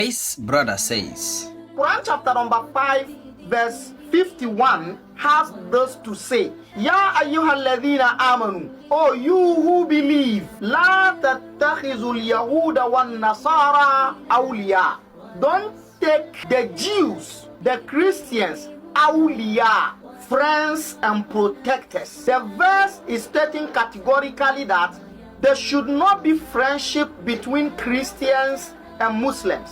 This brother says, Quran chapter number 5 verse 51 has this to say, Ya ayyuhalladhina amanu, O you who believe, La tattakhizul yahuda wan nasara awliya. Don't take the Jews, the Christians, Auliya, friends and protectors. The verse is stating categorically that there should not be friendship between Christians and Muslims.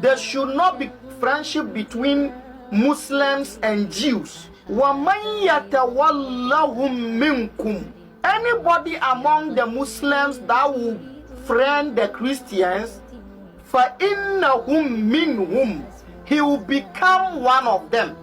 There should not be friendship between Muslims and Jews. وَمَنْ يَتَوَلَّهُمْ مِنْكُمْ. Anybody among the Muslims that will friend the Christians, فَإِنَّهُمْ مِنْهُمْ. He will become one of them.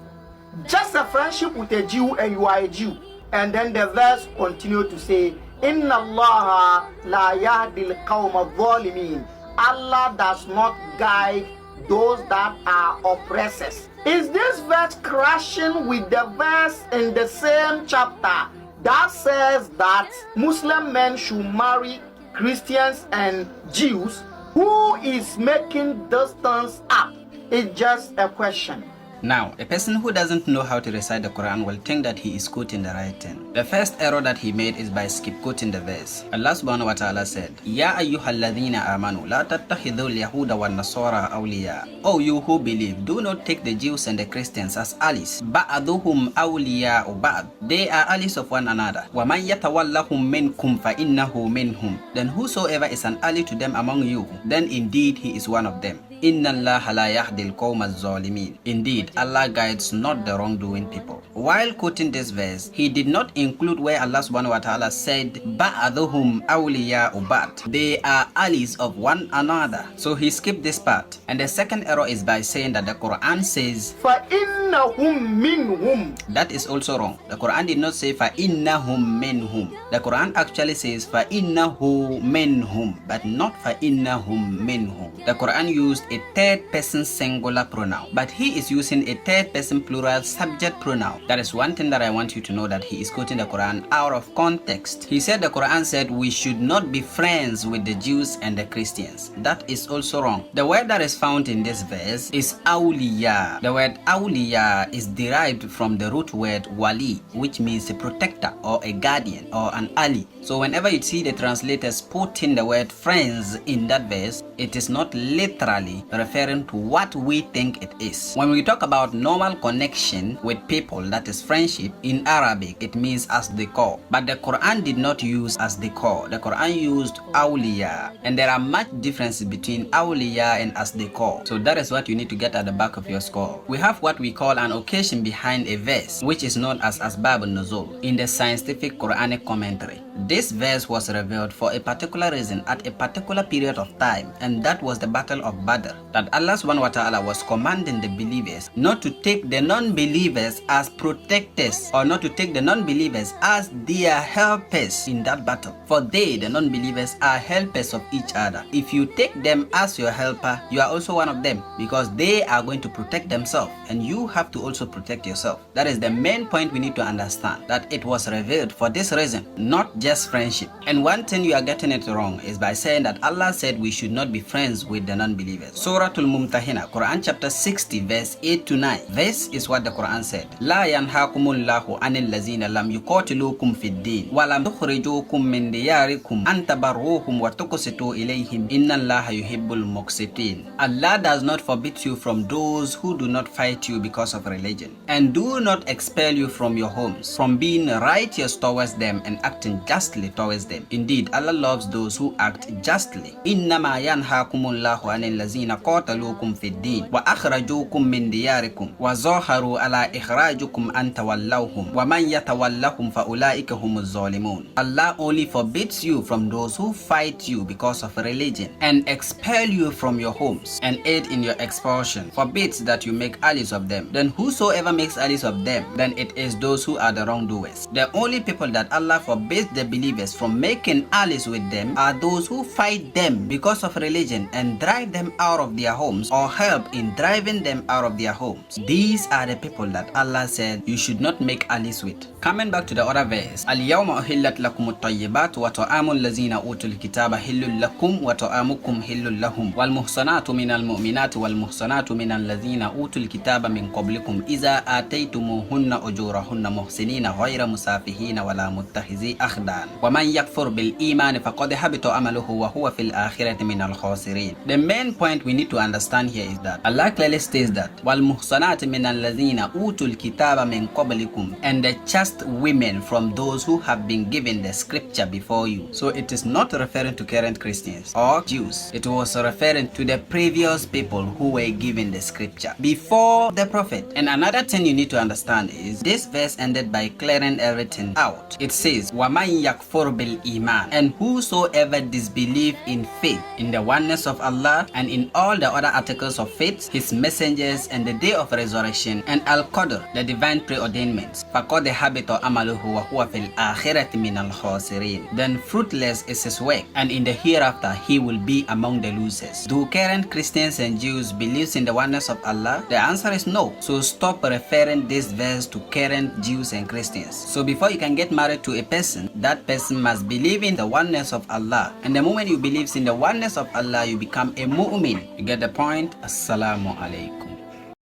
Just a friendship with a Jew and you are a Jew. And then the verse continues to say, إِنَّ اللَّهَ لَا يَهْدِي الْقَوْمَ الظَّالِمِينَ. Allah does not guide those that are oppressors. Is this verse crashing with the verse in the same chapter that says that Muslim men should marry Christians and Jews? Who is making this things up? It's just a question. Now, a person who doesn't know how to recite the Quran will think that he is quoting the right thing. The first error that he made is by skip quoting the verse. Allah subhanahu wa ta'ala said, Ya ayyuhalladhina amanu, la tattakhidhul yahuda wan nasara awliya. O you who believe, do not take the Jews and the Christians as allies. Ba'aduhum awliya ba'd. They are allies of one another. Wa man yatawallahum minkum fa innahu minhum. Then whosoever is an ally to them among you, then indeed he is one of them. Inna Allah la yahdil qawma az-zalimin. Indeed, Allah guides not the wrongdoing people. While quoting this verse, he did not include where Allah subhanahu wa ta'ala said, Ba'aduhum awliya'u ba'd. They are allies of one another. So he skipped this part. And the second error is by saying that the Quran says, فَإِنَّهُمْ مِنْهُمْ. That is also wrong. The Quran did not say فَإِنَّهُمْ مِنْهُمْ. The Quran actually says فَإِنَّهُ مِنْهُمْ, but not فَإِنَّهُمْ مِنْهُمْ. The Quran used a third person singular pronoun, but he is using a third person plural subject pronoun. That is one thing that I want you to know, that he is quoting the Quran out of context. He said the Quran said we should not be friends with the Jews and the Christians. That is also wrong. The word that is found in this verse is Auliya. The word Auliya is derived from the root word wali, which means a protector or a guardian or an ally. So whenever you see the translators putting the word friends in that verse, it is not literally referring to what we think it is. When we talk about normal connection with people, that is friendship, in Arabic it means as the core, but the Quran did not use as the core. The Quran used Auliya, and there are much differences between Auliya and as the core. So that is what you need to get at the back of your skull. We have what we call an occasion behind a verse, which is known as Asbab al-Nuzul in the scientific Quranic commentary. This verse was revealed for a particular reason at a particular period of time, and that was the Battle of Badr. That Allah subhanahu wa ta'ala was commanding the believers not to take the non-believers as protectors, or not to take the non-believers as their helpers in that battle. For they, the non-believers, are helpers of each other. If you take them as your helper, you are also one of them, because they are going to protect themselves, and you have to also protect yourself. That is the main point we need to understand, that it was revealed for this reason, not just friendship. And one thing you are getting it wrong is by saying that Allah said we should not be friends with the non-believers. Surah Al-Mumtahina, Quran chapter 60 verse 8 to 9. This is what the Quran said. La yanhakumullahu anil lazina lam yuqatilukum fid din wa lam yukhrijukum min diyarikum an tabarruhum wa tuqsitu ilayhim innallaha yuhibbul muqsitin. Allah does not forbid you from those who do not fight you because of religion, and do not expel you from your homes from being righteous towards them and acting justly towards them. Indeed, Allah loves those who act justly. Innama yanhakumullahu anil lazina qatalukum fid din wa akhrajukum min diyarikum wa zaharu ala ikhrajukum an tawallawhum wa man yatawallahum fa ulaika humuz zalimun. Allah only forbids you from those who fight you because of religion and expel you from your homes and aid in your expulsion, forbids that you make allies of them. Then whosoever makes allies of them, then it is those who are the wrongdoers. The only people that Allah forbids the believers from making allies with them are those who fight them because of religion and drive them out of their homes, or help in driving them out of their homes. These are the people that Allah said said you should not make allies with. Coming back to the other verse, Al-yawma uhillat lakum at-tayyibat wa ta'amul lazina utul kitaba hillul lakum wa ta'amukum hillul lahum wal muhsanatu minal mu'minati wal muhsanatu minal lazina utul kitaba min qablikum iza ataytumuhunna ujurahunna muhsinina ghayra musafihina wala muttakhizi akhdan wa man yakfur bil iman faqad habita amaluhu wa huwa fil akhirati minal khasirin. The main point we need to understand here is that Allah clearly states that wal muhsanatu minal lazina utul kitaba min qablikum, and the chaste women from those who have been given the scripture before you. So it is not referring to current Christians or Jews. It was referring to the previous people who were given the scripture before the prophet. And another thing you need to understand is this verse ended by clearing everything out. It says وَمَنْ يَكْفُرْ بِالْإِيمَانِ, and whosoever disbelieve in faith, in the oneness of Allah and in all the other articles of faith, his messengers and the day of resurrection and Al-Qadr, the divine preordainments, فَقَدْ حَبِطَ عَمَلُهُ وَهُوَ فِي الْآخِرَةِ مِنَ الْخَاسِرِينَ, then fruitless is his work, and in the hereafter he will be among the losers. Do current Christians and Jews believe in the oneness of Allah? The answer is no. So stop referring this verse to current Jews and Christians. So before you can get married to a person, that person must believe in the oneness of Allah, and the moment you believe in the oneness of Allah, you become a mu'min. You get the point? Assalamu alaikum.